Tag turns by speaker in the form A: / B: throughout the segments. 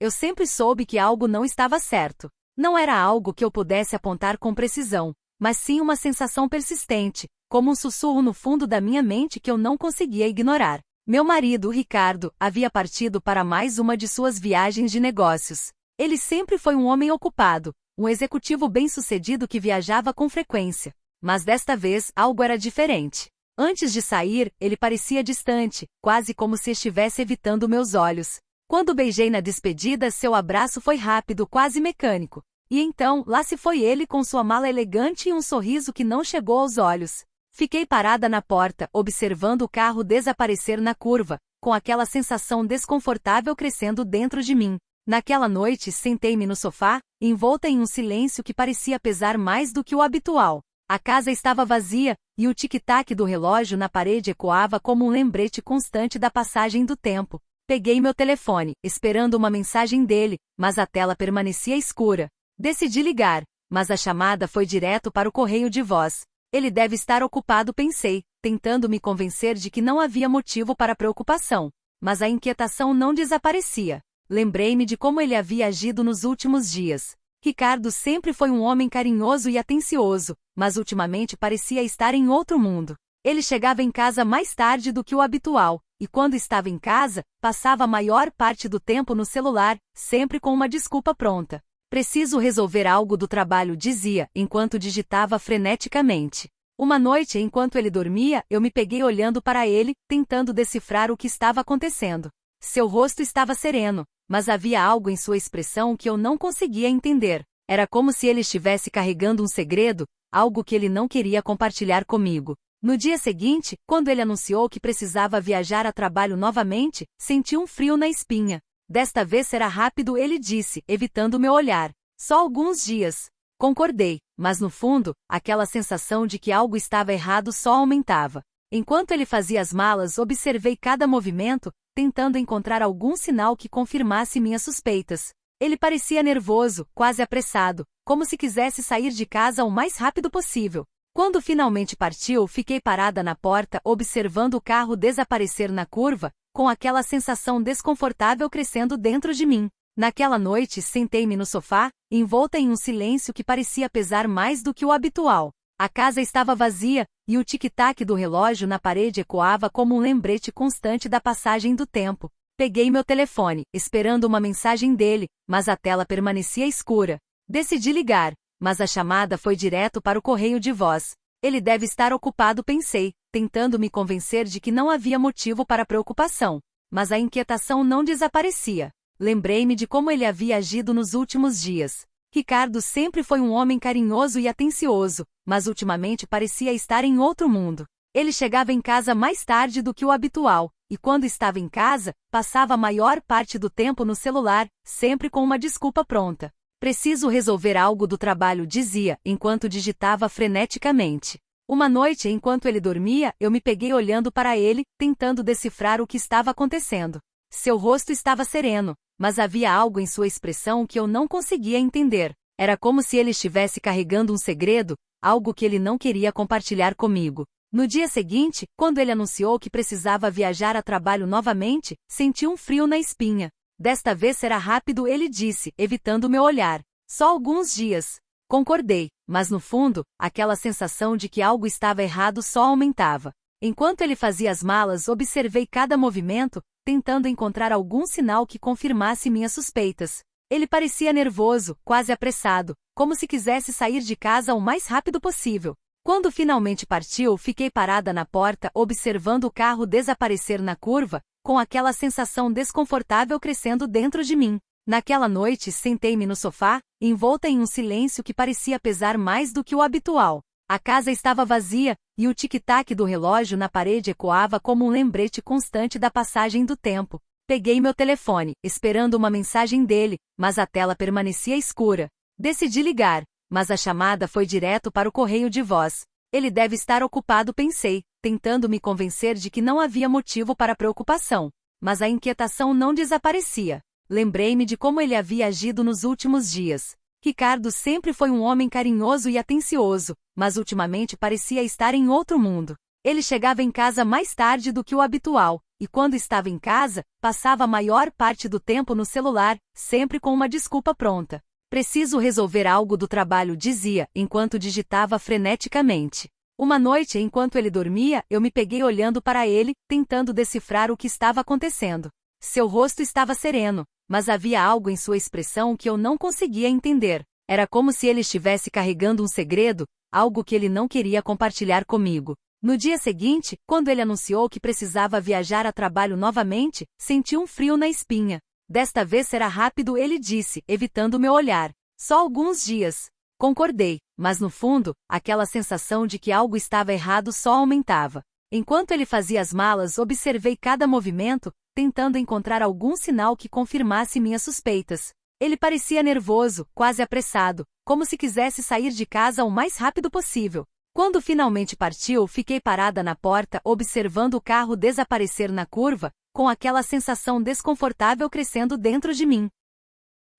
A: eu sempre soube que algo não estava certo. Não era algo que eu pudesse apontar com precisão, mas sim uma sensação persistente, como um sussurro no fundo da minha mente que eu não conseguia ignorar. Meu marido, Ricardo, havia partido para mais uma de suas viagens de negócios. Ele sempre foi um homem ocupado, um executivo bem-sucedido que viajava com frequência. Mas desta vez, algo era diferente. Antes de sair, ele parecia distante, quase como se estivesse evitando meus olhos. Quando beijei na despedida, seu abraço foi rápido, quase mecânico. E então, lá se foi ele com sua mala elegante e um sorriso que não chegou aos olhos. Fiquei parada na porta, observando o carro desaparecer na curva, com aquela sensação desconfortável crescendo dentro de mim. Naquela noite, sentei-me no sofá, envolta em um silêncio que parecia pesar mais do que o habitual. A casa estava vazia, e o tic-tac do relógio na parede ecoava como um lembrete constante da passagem do tempo. Peguei meu telefone, esperando uma mensagem dele, mas a tela permanecia escura. Decidi ligar, mas a chamada foi direto para o correio de voz. Ele deve estar ocupado, pensei, tentando me convencer de que não havia motivo para preocupação. Mas a inquietação não desaparecia. Lembrei-me de como ele havia agido nos últimos dias. Ricardo sempre foi um homem carinhoso e atencioso, mas ultimamente parecia estar em outro mundo. Ele chegava em casa mais tarde do que o habitual, e quando estava em casa, passava a maior parte do tempo no celular, sempre com uma desculpa pronta. Preciso resolver algo do trabalho, dizia, enquanto digitava freneticamente. Uma noite, enquanto ele dormia, eu me peguei olhando para ele, tentando decifrar o que estava acontecendo. Seu rosto estava sereno, mas havia algo em sua expressão que eu não conseguia entender. Era como se ele estivesse carregando um segredo, algo que ele não queria compartilhar comigo. No dia seguinte, quando ele anunciou que precisava viajar a trabalho novamente, senti um frio na espinha. Desta vez será rápido, ele disse, evitando meu olhar. Só alguns dias. Concordei, mas no fundo, aquela sensação de que algo estava errado só aumentava. Enquanto ele fazia as malas, observei cada movimento, tentando encontrar algum sinal que confirmasse minhas suspeitas. Ele parecia nervoso, quase apressado, como se quisesse sair de casa o mais rápido possível. Quando finalmente partiu, fiquei parada na porta, observando o carro desaparecer na curva, com aquela sensação desconfortável crescendo dentro de mim. Naquela noite, sentei-me no sofá, envolta em um silêncio que parecia pesar mais do que o habitual. A casa estava vazia, e o tic-tac do relógio na parede ecoava como um lembrete constante da passagem do tempo. Peguei meu telefone, esperando uma mensagem dele, mas a tela permanecia escura. Decidi ligar, mas a chamada foi direto para o correio de voz. Ele deve estar ocupado, pensei, tentando me convencer de que não havia motivo para preocupação. Mas a inquietação não desaparecia. Lembrei-me de como ele havia agido nos últimos dias. Ricardo sempre foi um homem carinhoso e atencioso, mas ultimamente parecia estar em outro mundo. Ele chegava em casa mais tarde do que o habitual, e quando estava em casa, passava a maior parte do tempo no celular, sempre com uma desculpa pronta. Preciso resolver algo do trabalho, dizia, enquanto digitava freneticamente. Uma noite, enquanto ele dormia, eu me peguei olhando para ele, tentando decifrar o que estava acontecendo. Seu rosto estava sereno, mas havia algo em sua expressão que eu não conseguia entender. Era como se ele estivesse carregando um segredo, algo que ele não queria compartilhar comigo. No dia seguinte, quando ele anunciou que precisava viajar a trabalho novamente, senti um frio na espinha. Desta vez será rápido, ele disse, evitando meu olhar. Só alguns dias. Concordei, mas no fundo, aquela sensação de que algo estava errado só aumentava. Enquanto ele fazia as malas, observei cada movimento, tentando encontrar algum sinal que confirmasse minhas suspeitas. Ele parecia nervoso, quase apressado, como se quisesse sair de casa o mais rápido possível. Quando finalmente partiu, fiquei parada na porta, observando o carro desaparecer na curva, com aquela sensação desconfortável crescendo dentro de mim. Naquela noite, sentei-me no sofá, envolta em um silêncio que parecia pesar mais do que o habitual. A casa estava vazia, e o tic-tac do relógio na parede ecoava como um lembrete constante da passagem do tempo. Peguei meu telefone, esperando uma mensagem dele, mas a tela permanecia escura. Decidi ligar, mas a chamada foi direto para o correio de voz. Ele deve estar ocupado, pensei, tentando me convencer de que não havia motivo para preocupação. Mas a inquietação não desaparecia. Lembrei-me de como ele havia agido nos últimos dias. Ricardo sempre foi um homem carinhoso e atencioso, mas ultimamente parecia estar em outro mundo. Ele chegava em casa mais tarde do que o habitual, e quando estava em casa, passava a maior parte do tempo no celular, sempre com uma desculpa pronta. Preciso resolver algo do trabalho, dizia, enquanto digitava freneticamente. Uma noite, enquanto ele dormia, eu me peguei olhando para ele, tentando decifrar o que estava acontecendo. Seu rosto estava sereno, mas havia algo em sua expressão que eu não conseguia entender. Era como se ele estivesse carregando um segredo, algo que ele não queria compartilhar comigo. No dia seguinte, quando ele anunciou que precisava viajar a trabalho novamente, senti um frio na espinha. Desta vez será rápido, ele disse, evitando meu olhar. Só alguns dias. Concordei, mas no fundo, aquela sensação de que algo estava errado só aumentava. Enquanto ele fazia as malas, observei cada movimento, tentando encontrar algum sinal que confirmasse minhas suspeitas. Ele parecia nervoso, quase apressado, como se quisesse sair de casa o mais rápido possível. Quando finalmente partiu, fiquei parada na porta, observando o carro desaparecer na curva, com aquela sensação desconfortável crescendo dentro de mim.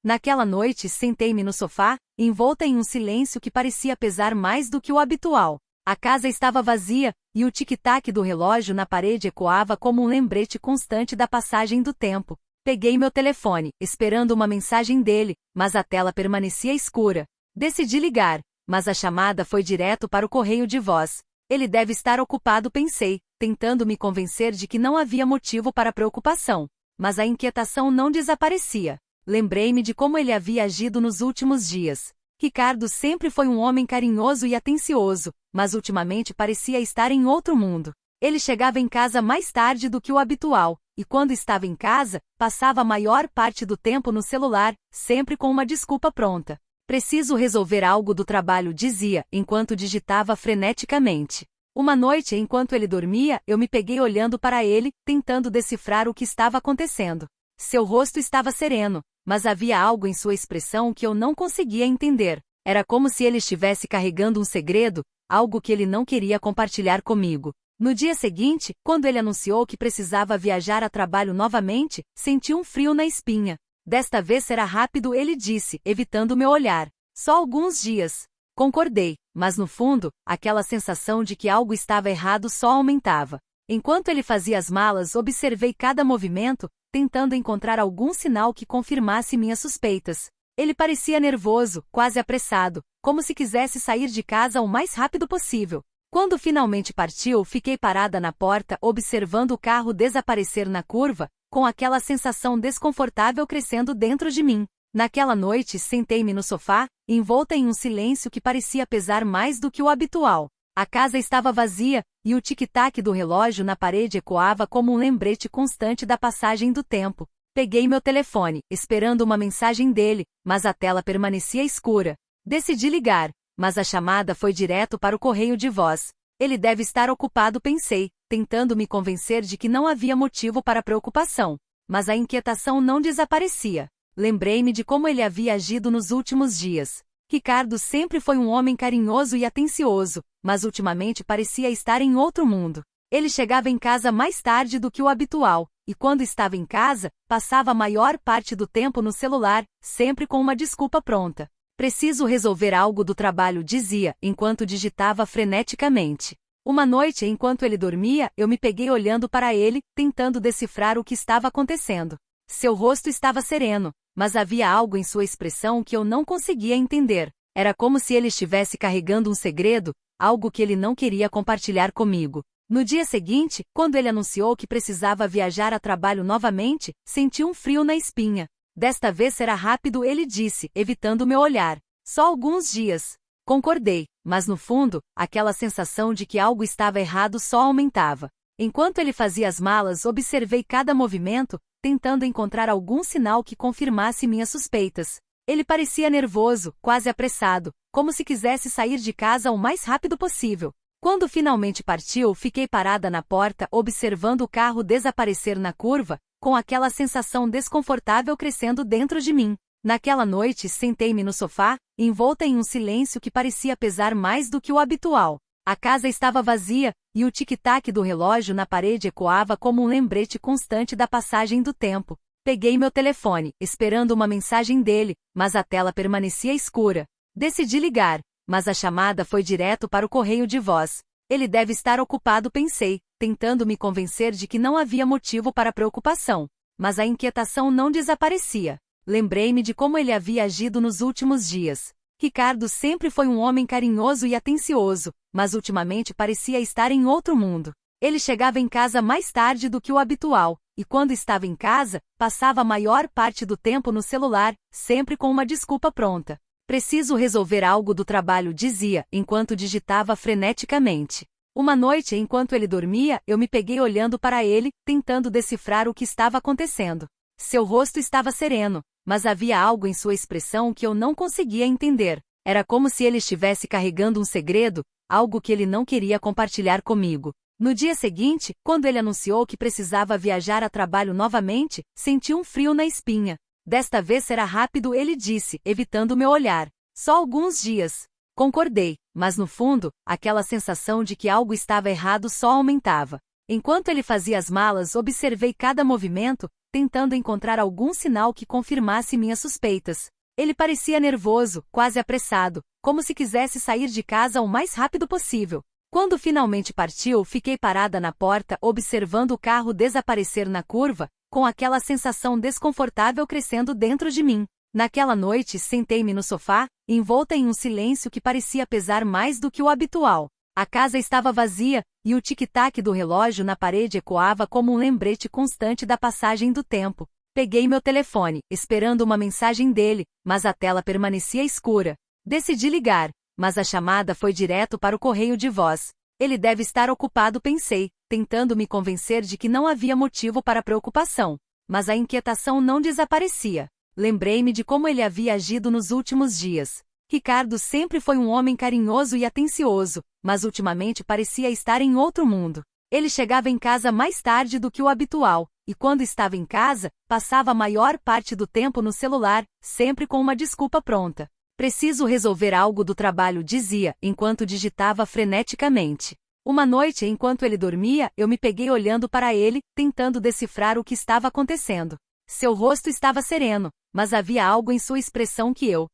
A: Naquela noite, sentei-me no sofá, envolta em um silêncio que parecia pesar mais do que o habitual. A casa estava vazia, e o tic-tac do relógio na parede ecoava como um lembrete constante da passagem do tempo. Peguei meu telefone, esperando uma mensagem dele, mas a tela permanecia escura. Decidi ligar, mas a chamada foi direto para o correio de voz. Ele deve estar ocupado, pensei, tentando me convencer de que não havia motivo para preocupação. Mas a inquietação não desaparecia. Lembrei-me de como ele havia agido nos últimos dias. Ricardo sempre foi um homem carinhoso e atencioso, mas ultimamente parecia estar em outro mundo. Ele chegava em casa mais tarde do que o habitual, e quando estava em casa, passava a maior parte do tempo no celular, sempre com uma desculpa pronta. Preciso resolver algo do trabalho, dizia, enquanto digitava freneticamente. Uma noite, enquanto ele dormia, eu me peguei olhando para ele, tentando decifrar o que estava acontecendo. Seu rosto estava sereno, mas havia algo em sua expressão que eu não conseguia entender. Era como se ele estivesse carregando um segredo, algo que ele não queria compartilhar comigo. No dia seguinte, quando ele anunciou que precisava viajar a trabalho novamente, senti um frio na espinha. Desta vez será rápido, ele disse, evitando meu olhar. Só alguns dias. Concordei, mas no fundo, aquela sensação de que algo estava errado só aumentava. Enquanto ele fazia as malas, observei cada movimento, tentando encontrar algum sinal que confirmasse minhas suspeitas. Ele parecia nervoso, quase apressado, como se quisesse sair de casa o mais rápido possível. Quando finalmente partiu, fiquei parada na porta, observando o carro desaparecer na curva, com aquela sensação desconfortável crescendo dentro de mim. Naquela noite, sentei-me no sofá, envolta em um silêncio que parecia pesar mais do que o habitual. A casa estava vazia, e o tic-tac do relógio na parede ecoava como um lembrete constante da passagem do tempo. Peguei meu telefone, esperando uma mensagem dele, mas a tela permanecia escura. Decidi ligar, mas a chamada foi direto para o correio de voz. Ele deve estar ocupado, pensei, tentando me convencer de que não havia motivo para preocupação. Mas a inquietação não desaparecia. Lembrei-me de como ele havia agido nos últimos dias. Ricardo sempre foi um homem carinhoso e atencioso, mas ultimamente parecia estar em outro mundo. Ele chegava em casa mais tarde do que o habitual, e quando estava em casa, passava a maior parte do tempo no celular, sempre com uma desculpa pronta. Preciso resolver algo do trabalho, dizia, enquanto digitava freneticamente. Uma noite, enquanto ele dormia, eu me peguei olhando para ele, tentando decifrar o que estava acontecendo. Seu rosto estava sereno, mas havia algo em sua expressão que eu não conseguia entender. Era como se ele estivesse carregando um segredo, algo que ele não queria compartilhar comigo. No dia seguinte, quando ele anunciou que precisava viajar a trabalho novamente, senti um frio na espinha. Desta vez será rápido, ele disse, evitando meu olhar. Só alguns dias. Concordei, mas no fundo, aquela sensação de que algo estava errado só aumentava. Enquanto ele fazia as malas, observei cada movimento, tentando encontrar algum sinal que confirmasse minhas suspeitas. Ele parecia nervoso, quase apressado, como se quisesse sair de casa o mais rápido possível. Quando finalmente partiu, fiquei parada na porta, observando o carro desaparecer na curva, com aquela sensação desconfortável crescendo dentro de mim. Naquela noite, sentei-me no sofá, envolta em um silêncio que parecia pesar mais do que o habitual. A casa estava vazia, e o tic-tac do relógio na parede ecoava como um lembrete constante da passagem do tempo. Peguei meu telefone, esperando uma mensagem dele, mas a tela permanecia escura. Decidi ligar, mas a chamada foi direto para o correio de voz. Ele deve estar ocupado, pensei, tentando me convencer de que não havia motivo para preocupação. Mas a inquietação não desaparecia. Lembrei-me de como ele havia agido nos últimos dias. Ricardo sempre foi um homem carinhoso e atencioso, mas ultimamente parecia estar em outro mundo. Ele chegava em casa mais tarde do que o habitual, e quando estava em casa, passava a maior parte do tempo no celular, sempre com uma desculpa pronta. Preciso resolver algo do trabalho, dizia, enquanto digitava freneticamente. Uma noite, enquanto ele dormia, eu me peguei olhando para ele, tentando decifrar o que estava acontecendo. Seu rosto estava sereno, mas havia algo em sua expressão que eu não conseguia entender. Era como se ele estivesse carregando um segredo, algo que ele não queria compartilhar comigo. No dia seguinte, quando ele anunciou que precisava viajar a trabalho novamente, senti um frio na espinha. Desta vez será rápido, ele disse, evitando meu olhar. Só alguns dias. Concordei, mas no fundo, aquela sensação de que algo estava errado só aumentava. Enquanto ele fazia as malas, observei cada movimento, tentando encontrar algum sinal que confirmasse minhas suspeitas. Ele parecia nervoso, quase apressado, como se quisesse sair de casa o mais rápido possível. Quando finalmente partiu, fiquei parada na porta, observando o carro desaparecer na curva, com aquela sensação desconfortável crescendo dentro de mim. Naquela noite, sentei-me no sofá, envolta em um silêncio que parecia pesar mais do que o habitual. A casa estava vazia, e o tic-tac do relógio na parede ecoava como um lembrete constante da passagem do tempo. Peguei meu telefone, esperando uma mensagem dele, mas a tela permanecia escura. Decidi ligar, mas a chamada foi direto para o correio de voz. Ele deve estar ocupado, pensei, tentando me convencer de que não havia motivo para preocupação. Mas a inquietação não desaparecia. Lembrei-me de como ele havia agido nos últimos dias. Ricardo sempre foi um homem carinhoso e atencioso, mas ultimamente parecia estar em outro mundo. Ele chegava em casa mais tarde do que o habitual, e quando estava em casa, passava a maior parte do tempo no celular, sempre com uma desculpa pronta. Preciso resolver algo do trabalho, dizia, enquanto digitava freneticamente. Uma noite, enquanto ele dormia, eu me peguei olhando para ele, tentando decifrar o que estava acontecendo. Seu rosto estava sereno, mas havia algo em sua expressão que eu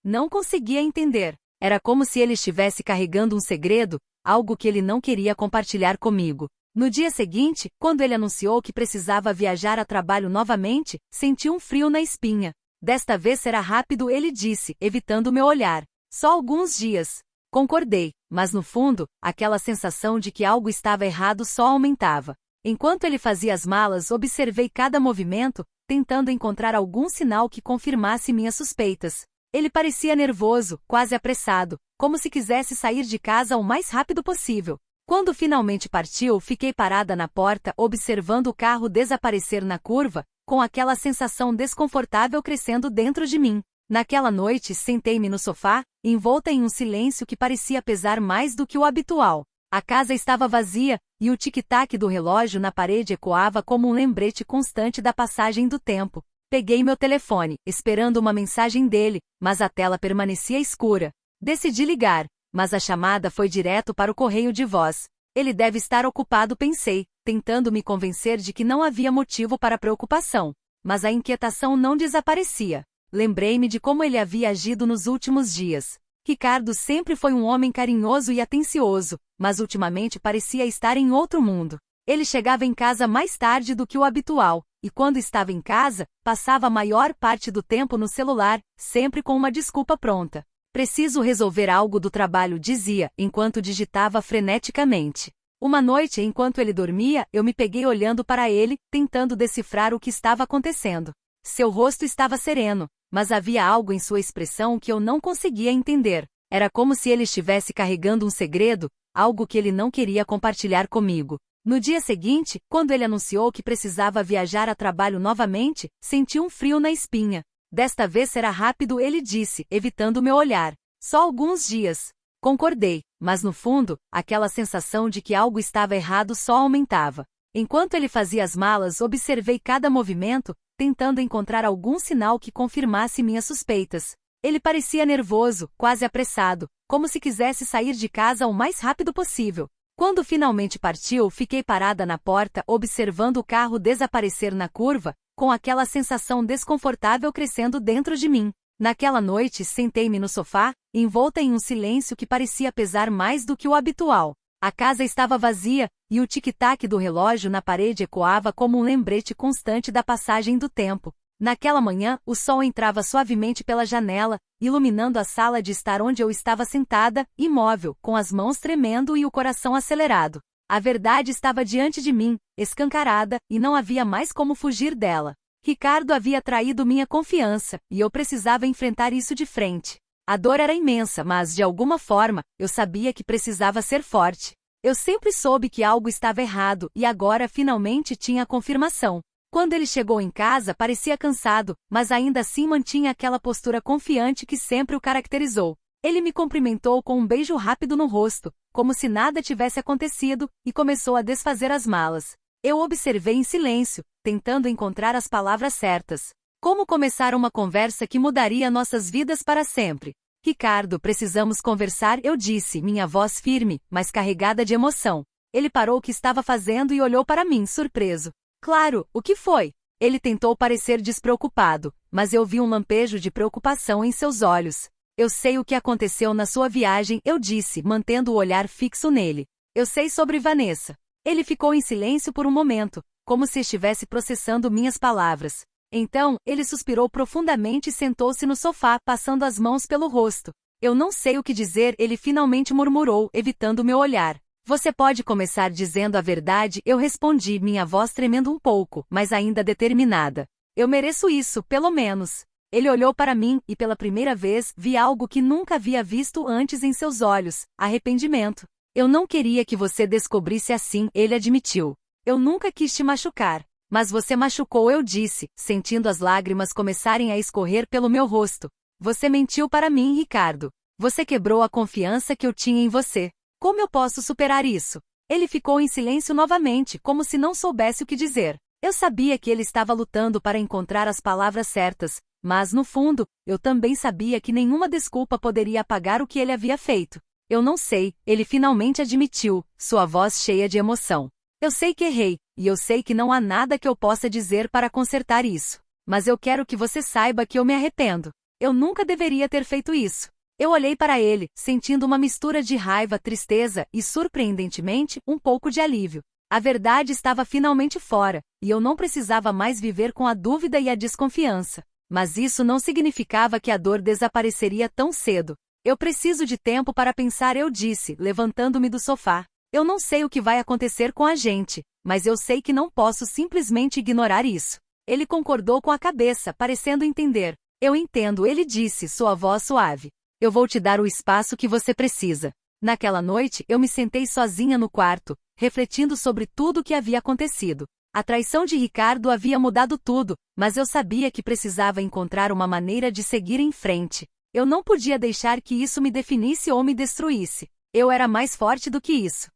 A: não conseguia entender. Era como se ele estivesse carregando um segredo, algo que ele não queria compartilhar comigo. No dia seguinte, quando ele anunciou que precisava viajar a trabalho novamente, senti um frio na espinha. Desta vez será rápido, ele disse, evitando meu olhar. Só alguns dias. Concordei, mas no fundo, aquela sensação de que algo estava errado só aumentava. Enquanto ele fazia as malas, observei cada movimento, tentando encontrar algum sinal que confirmasse minhas suspeitas. Ele parecia nervoso, quase apressado, como se quisesse sair de casa o mais rápido possível. Quando finalmente partiu, fiquei parada na porta, observando o carro desaparecer na curva, com aquela sensação desconfortável crescendo dentro de mim. Naquela noite, sentei-me no sofá, envolta em um silêncio que parecia pesar mais do que o habitual. A casa estava vazia, e o tic-tac do relógio na parede ecoava como um lembrete constante da passagem do tempo. Peguei meu telefone, esperando uma mensagem dele, mas a tela permanecia escura. Decidi ligar, mas a chamada foi direto para o correio de voz. Ele deve estar ocupado, pensei, tentando me convencer de que não havia motivo para preocupação. Mas a inquietação não desaparecia. Lembrei-me de como ele havia agido nos últimos dias. Ricardo sempre foi um homem carinhoso e atencioso, mas ultimamente parecia estar em outro mundo. Ele chegava em casa mais tarde do que o habitual, e quando estava em casa, passava a maior parte do tempo no celular, sempre com uma desculpa pronta. Preciso resolver algo do trabalho, dizia, enquanto digitava freneticamente. Uma noite, enquanto ele dormia, eu me peguei olhando para ele, tentando decifrar o que estava acontecendo. Seu rosto estava sereno, mas havia algo em sua expressão que eu não conseguia entender. Era como se ele estivesse carregando um segredo, algo que ele não queria compartilhar comigo. No dia seguinte, quando ele anunciou que precisava viajar a trabalho novamente, senti um frio na espinha. Desta vez será rápido, ele disse, evitando meu olhar. Só alguns dias. Concordei, mas no fundo, aquela sensação de que algo estava errado só aumentava. Enquanto ele fazia as malas, observei cada movimento, tentando encontrar algum sinal que confirmasse minhas suspeitas. Ele parecia nervoso, quase apressado, como se quisesse sair de casa o mais rápido possível. Quando finalmente partiu, fiquei parada na porta, observando o carro desaparecer na curva, com aquela sensação desconfortável crescendo dentro de mim. Naquela noite, sentei-me no sofá, envolta em um silêncio que parecia pesar mais do que o habitual. A casa estava vazia, e o tic-tac do relógio na parede ecoava como um lembrete constante da passagem do tempo. Naquela manhã, o sol entrava suavemente pela janela, iluminando a sala de estar onde eu estava sentada, imóvel, com as mãos tremendo e o coração acelerado. A verdade estava diante de mim, escancarada, e não havia mais como fugir dela. Ricardo havia traído minha confiança, e eu precisava enfrentar isso de frente. A dor era imensa, mas, de alguma forma, eu sabia que precisava ser forte. Eu sempre soube que algo estava errado, e agora finalmente tinha a confirmação. Quando ele chegou em casa, parecia cansado, mas ainda assim mantinha aquela postura confiante que sempre o caracterizou. Ele me cumprimentou com um beijo rápido no rosto, como se nada tivesse acontecido, e começou a desfazer as malas. Eu observei em silêncio, tentando encontrar as palavras certas. Como começar uma conversa que mudaria nossas vidas para sempre? Ricardo, precisamos conversar, eu disse, minha voz firme, mas carregada de emoção. Ele parou o que estava fazendo e olhou para mim, surpreso. Claro, o que foi? Ele tentou parecer despreocupado, mas eu vi um lampejo de preocupação em seus olhos. Eu sei o que aconteceu na sua viagem, eu disse, mantendo o olhar fixo nele. Eu sei sobre Vanessa. Ele ficou em silêncio por um momento, como se estivesse processando minhas palavras. Então, ele suspirou profundamente e sentou-se no sofá, passando as mãos pelo rosto. Eu não sei o que dizer, ele finalmente murmurou, evitando meu olhar. Você pode começar dizendo a verdade, eu respondi, minha voz tremendo um pouco, mas ainda determinada. Eu mereço isso, pelo menos. Ele olhou para mim, e pela primeira vez, vi algo que nunca havia visto antes em seus olhos, arrependimento. Eu não queria que você descobrisse assim, ele admitiu. Eu nunca quis te machucar. Mas você machucou, eu disse, sentindo as lágrimas começarem a escorrer pelo meu rosto. Você mentiu para mim, Ricardo. Você quebrou a confiança que eu tinha em você. Como eu posso superar isso? Ele ficou em silêncio novamente, como se não soubesse o que dizer. Eu sabia que ele estava lutando para encontrar as palavras certas, mas no fundo, eu também sabia que nenhuma desculpa poderia apagar o que ele havia feito. Eu não sei, ele finalmente admitiu, sua voz cheia de emoção. Eu sei que errei, e eu sei que não há nada que eu possa dizer para consertar isso. Mas eu quero que você saiba que eu me arrependo. Eu nunca deveria ter feito isso. Eu olhei para ele, sentindo uma mistura de raiva, tristeza e, surpreendentemente, um pouco de alívio. A verdade estava finalmente fora, e eu não precisava mais viver com a dúvida e a desconfiança. Mas isso não significava que a dor desapareceria tão cedo. Eu preciso de tempo para pensar, eu disse, levantando-me do sofá. Eu não sei o que vai acontecer com a gente, mas eu sei que não posso simplesmente ignorar isso. Ele concordou com a cabeça, parecendo entender. Eu entendo, ele disse, sua voz suave. Eu vou te dar o espaço que você precisa. Naquela noite, eu me sentei sozinha no quarto, refletindo sobre tudo o que havia acontecido. A traição de Ricardo havia mudado tudo, mas eu sabia que precisava encontrar uma maneira de seguir em frente. Eu não podia deixar que isso me definisse ou me destruísse. Eu era mais forte do que isso.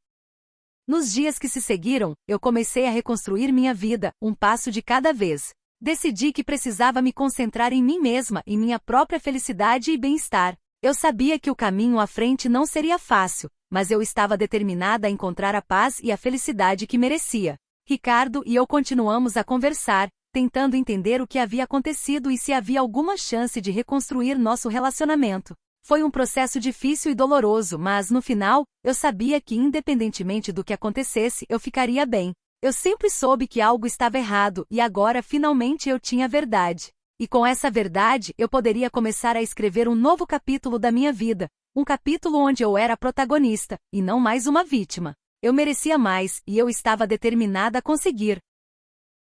A: Nos dias que se seguiram, eu comecei a reconstruir minha vida, um passo de cada vez. Decidi que precisava me concentrar em mim mesma, em minha própria felicidade e bem-estar. Eu sabia que o caminho à frente não seria fácil, mas eu estava determinada a encontrar a paz e a felicidade que merecia. Ricardo e eu continuamos a conversar, tentando entender o que havia acontecido e se havia alguma chance de reconstruir nosso relacionamento. Foi um processo difícil e doloroso, mas no final, eu sabia que independentemente do que acontecesse, eu ficaria bem. Eu sempre soube que algo estava errado e agora finalmente eu tinha a verdade. E com essa verdade, eu poderia começar a escrever um novo capítulo da minha vida, um capítulo onde eu era a protagonista, e não mais uma vítima. Eu merecia mais, e eu estava determinada a conseguir.